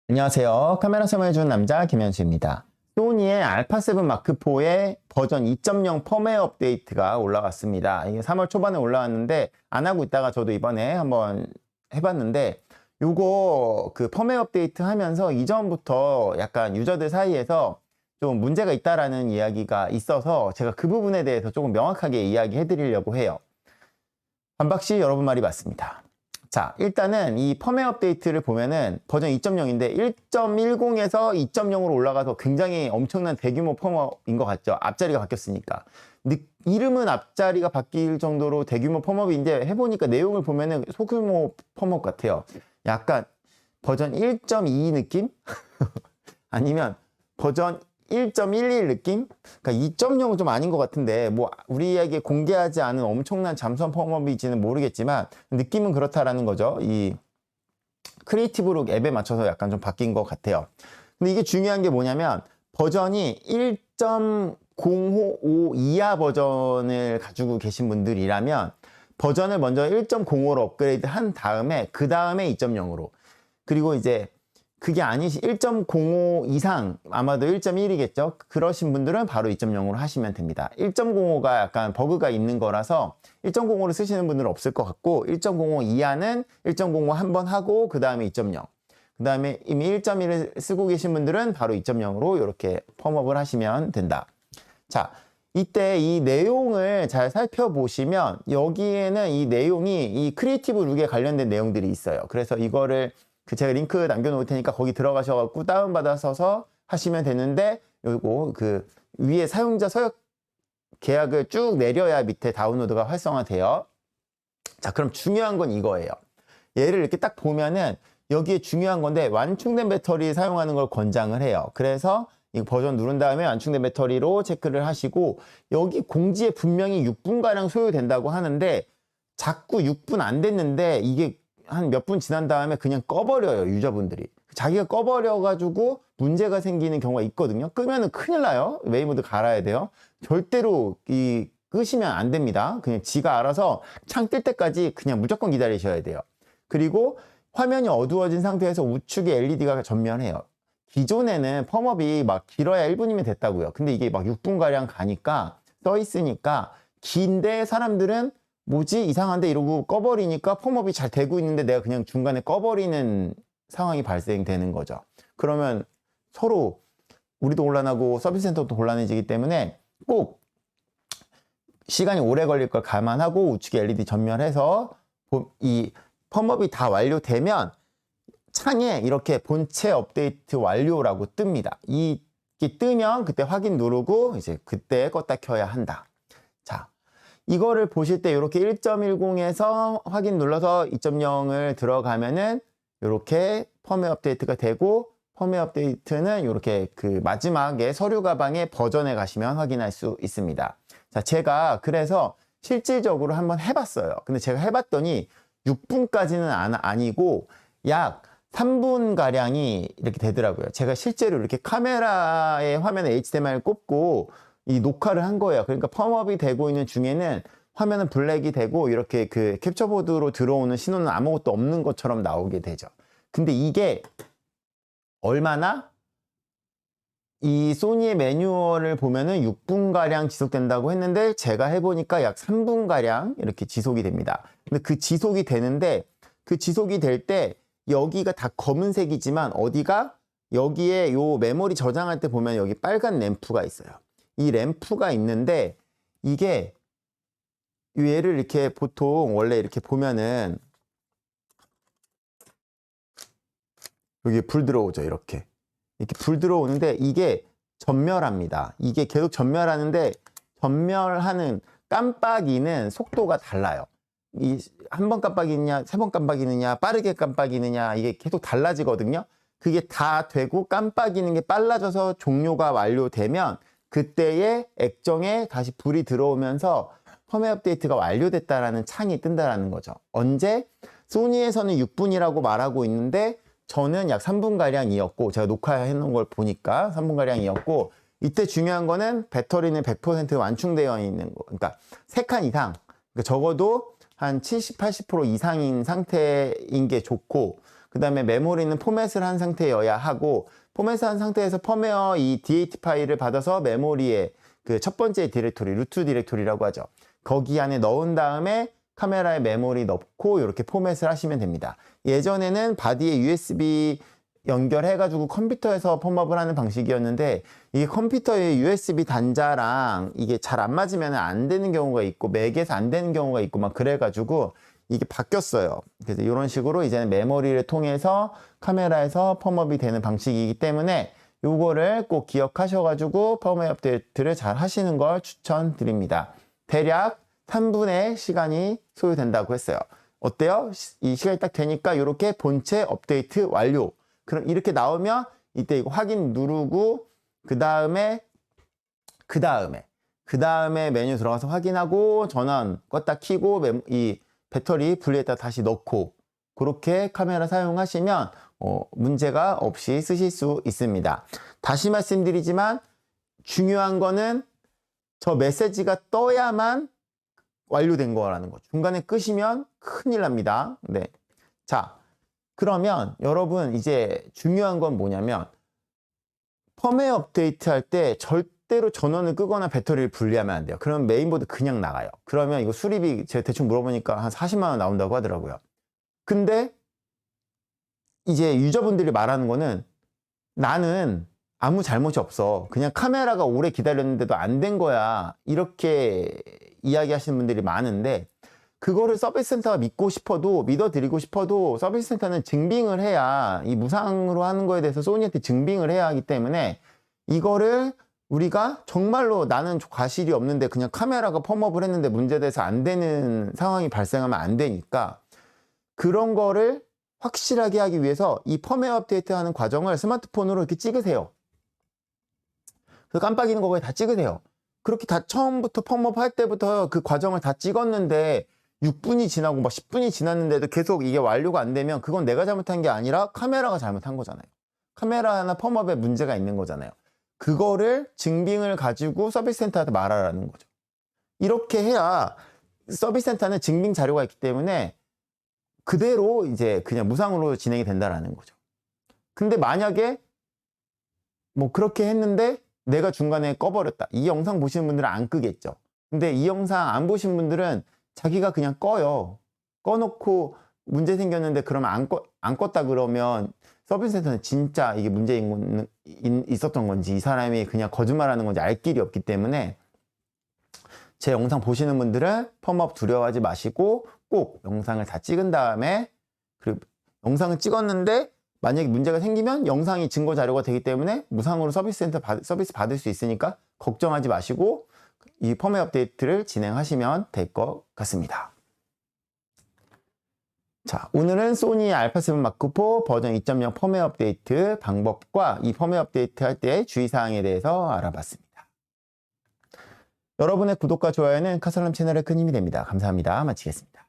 안녕하세요. 카메라 설명해주는 남자 김현수입니다. 소니의 알파7 마크4의 버전 2.0 펌웨어 업데이트가 올라왔습니다. 이게 3월 초반에 올라왔는데 안 하고 있다가 저도 이번에 한번 해봤는데 요거 그 펌웨어 업데이트 하면서 이전부터 약간 유저들 사이에서 좀 문제가 있다라는 이야기가 있어서 제가 그 부분에 대해서 조금 명확하게 이야기해 드리려고 해요. 반박시 여러분 말이 맞습니다. 자, 일단은 이 펌웨어 업데이트를 보면은 버전 2.0인데 1.10에서 2.0으로 올라가서 굉장히 엄청난 대규모 펌웨어인 것 같죠? 앞자리가 바뀌었으니까. 근데 이름은 앞자리가 바뀔 정도로 대규모 펌웨어인데 해보니까 내용을 보면은 소규모 펌웨어 같아요. 약간 버전 1.2 느낌? 아니면 버전 1.11 느낌? 그러니까 2.0은 좀 아닌 것 같은데 뭐 우리에게 공개하지 않은 엄청난 잠수함 펌업인지는 모르겠지만 느낌은 그렇다라는 거죠. 이 크리에이티브 앱에 맞춰서 약간 좀 바뀐 것 같아요. 근데 이게 중요한 게 뭐냐면 버전이 1.05 이하 버전을 가지고 계신 분들이라면 버전을 먼저 1.05로 업그레이드 한 다음에 그 다음에 2.0으로 그리고 이제 그게 아니시 1.05 이상 아마도 1.1이겠죠. 그러신 분들은 바로 2.0으로 하시면 됩니다. 1.05가 약간 버그가 있는 거라서 1.05를 쓰시는 분들은 없을 것 같고 1.05 이하는 1.05 한번 하고 그 다음에 2.0 그 다음에 이미 1.1을 쓰고 계신 분들은 바로 2.0으로 이렇게 펌업을 하시면 된다. 자, 이때 이 내용을 잘 살펴보시면 여기에는 이 내용이 이 크리에이티브 룩에 관련된 내용들이 있어요. 그래서 이거를 제가 링크 남겨놓을 테니까 거기 들어가셔갖고 다운받아서 하시면 되는데 요거 그 위에 사용자 서약 계약을 쭉 내려야 밑에 다운로드가 활성화돼요. 자, 그럼 중요한 건 이거예요. 얘를 이렇게 딱 보면은 여기에 중요한 건데 완충된 배터리 사용하는 걸 권장을 해요. 그래서 이 버전 누른 다음에 완충된 배터리로 체크를 하시고 여기 공지에 분명히 6분가량 소요된다고 하는데 자꾸 6분 안 됐는데 이게 한 몇 분 지난 다음에 그냥 꺼버려요, 유저분들이. 자기가 꺼버려가지고 문제가 생기는 경우가 있거든요. 끄면은 큰일 나요. 웨이모드 갈아야 돼요. 절대로 끄시면 안 됩니다. 그냥 지가 알아서 창 뜰 때까지 그냥 무조건 기다리셔야 돼요. 그리고 화면이 어두워진 상태에서 우측에 LED가 전면해요. 기존에는 펌업이 막 길어야 1분이면 됐다고요. 근데 이게 막 6분가량 가니까 써 있으니까 긴데 사람들은 뭐지? 이상한데? 이러고 꺼버리니까 펌업이 잘 되고 있는데 내가 그냥 중간에 꺼버리는 상황이 발생되는 거죠. 그러면 서로 우리도 곤란하고 서비스 센터도 곤란해지기 때문에 꼭 시간이 오래 걸릴 걸 감안하고 우측에 LED 전멸해서 이 펌업이 다 완료되면 창에 이렇게 본체 업데이트 완료라고 뜹니다. 이게 뜨면 그때 확인 누르고 이제 그때 껐다 켜야 한다. 자, 이거를 보실 때 이렇게 1.10에서 확인 눌러서 2.0을 들어가면은 이렇게 펌웨어 업데이트가 되고 펌웨어 업데이트는 이렇게 그 마지막에 서류 가방의 버전에 가시면 확인할 수 있습니다. 자, 제가 그래서 실질적으로 한번 해봤어요. 근데 제가 해봤더니 6분까지는 아니고 약 3분 가량이 이렇게 되더라고요. 제가 실제로 이렇게 카메라의 화면에 HDMI를 꼽고 이 녹화를 한 거예요. 그러니까 펌업이 되고 있는 중에는 화면은 블랙이 되고 이렇게 그 캡처보드로 들어오는 신호는 아무것도 없는 것처럼 나오게 되죠. 근데 이게 얼마나 이 소니의 매뉴얼을 보면은 6분가량 지속된다고 했는데 제가 해보니까 약 3분가량 이렇게 지속이 됩니다. 근데 그 지속이 되는데 그 지속이 될 때 여기가 다 검은색이지만 어디가 여기에 요 메모리 저장할 때 보면 여기 빨간 램프가 있어요. 이 램프가 있는데 이게 얘를 이렇게 보통 원래 이렇게 보면은 여기 불 들어오죠. 이렇게 불 들어오는데 이게 전멸합니다. 이게 계속 전멸하는데 전멸하는 깜빡이는 속도가 달라요. 이 한 번 깜빡이느냐, 세 번 깜빡이느냐, 빠르게 깜빡이느냐 이게 계속 달라지거든요. 그게 다 되고 깜빡이는 게 빨라져서 종료가 완료되면 그때의 액정에 다시 불이 들어오면서 펌웨어 업데이트가 완료됐다라는 창이 뜬다라는 거죠. 언제? 소니에서는 6분이라고 말하고 있는데 저는 약 3분가량이었고 제가 녹화해 놓은 걸 보니까 3분가량이었고 이때 중요한 거는 배터리는 100% 완충되어 있는 거. 그러니까 3칸 이상, 그러니까 적어도 한 70, 80% 이상인 상태인 게 좋고 그 다음에 메모리는 포맷을 한 상태여야 하고, 포맷을 한 상태에서 펌웨어 이 DAT 파일을 받아서 메모리에 그 첫 번째 디렉토리, 루트 디렉토리라고 하죠. 거기 안에 넣은 다음에 카메라에 메모리 넣고 이렇게 포맷을 하시면 됩니다. 예전에는 바디에 USB 연결해가지고 컴퓨터에서 펌업을 하는 방식이었는데, 이게 컴퓨터의 USB 단자랑 이게 잘 안 맞으면 안 되는 경우가 있고, 맥에서 안 되는 경우가 있고 막 그래가지고 이게 바뀌었어요. 그래서 이런 식으로 이제는 메모리를 통해서 카메라에서 펌업이 되는 방식이기 때문에 요거를 꼭 기억하셔가지고 펌웨어 업데이트를 잘 하시는 걸 추천드립니다. 대략 3분의 시간이 소요된다고 했어요. 어때요? 이 시간이 딱 되니까 이렇게 본체 업데이트 완료. 그럼 이렇게 나오면 이때 이거 확인 누르고 그 다음에 메뉴 들어가서 확인하고 전원 껐다 켜고 이 배터리 분리했다 다시 넣고 그렇게 카메라 사용하시면 문제가 없이 쓰실 수 있습니다. 다시 말씀드리지만 중요한 거는 저 메시지가 떠야만 완료된 거라는 거죠. 중간에 끄시면 큰일 납니다. 네. 자, 그러면 여러분 이제 중요한 건 뭐냐면 펌웨어 업데이트 할 때 절대로 전원을 끄거나 배터리를 분리하면 안 돼요. 그러면 메인보드 그냥 나가요. 그러면 이거 수리비 제가 대충 물어보니까 한 40만 원 나온다고 하더라고요. 근데 이제 유저분들이 말하는 거는 나는 아무 잘못이 없어. 그냥 카메라가 오래 기다렸는데도 안 된 거야. 이렇게 이야기하시는 분들이 많은데 그거를 서비스 센터가 믿어드리고 싶어도 서비스 센터는 증빙을 해야 이 무상으로 하는 거에 대해서 소니한테 증빙을 해야 하기 때문에 이거를 우리가 정말로 나는 과실이 없는데 그냥 카메라가 펌업을 했는데 문제돼서 안 되는 상황이 발생하면 안 되니까 그런 거를 확실하게 하기 위해서 이 펌웨어 업데이트 하는 과정을 스마트폰으로 이렇게 찍으세요. 그래서 깜빡이는 거 다 찍으세요. 그렇게 다 처음부터 펌업 할 때부터 그 과정을 다 찍었는데 6분이 지나고 막 10분이 지났는데도 계속 이게 완료가 안 되면 그건 내가 잘못한 게 아니라 카메라가 잘못한 거잖아요. 카메라나 펌업에 문제가 있는 거잖아요. 그거를 증빙을 가지고 서비스 센터한테 말하라는 거죠. 이렇게 해야 서비스 센터는 증빙 자료가 있기 때문에 그대로 이제 그냥 무상으로 진행이 된다라는 거죠. 근데 만약에 뭐 그렇게 했는데 내가 중간에 꺼버렸다. 이 영상 보시는 분들은 안 끄겠죠. 근데 이 영상 안 보신 분들은 자기가 그냥 꺼요. 꺼놓고 문제 생겼는데 그러면 안 껐다 그러면 서비스 센터는 진짜 이게 문제 있었던 건지 이 사람이 그냥 거짓말하는 건지 알 길이 없기 때문에 제 영상 보시는 분들은 펌업 두려워하지 마시고 꼭 영상을 다 찍은 다음에 그리고 영상을 찍었는데 만약에 문제가 생기면 영상이 증거 자료가 되기 때문에 무상으로 서비스 받을 수 있으니까 걱정하지 마시고 이 펌웨어 업데이트를 진행하시면 될 것 같습니다. 자, 오늘은 소니 알파7 마크4 버전 2.0 펌웨어 업데이트 방법과 이 펌웨어 업데이트 할 때 주의사항에 대해서 알아봤습니다. 여러분의 구독과 좋아요는 카설람 채널에 큰 힘이 됩니다. 감사합니다. 마치겠습니다.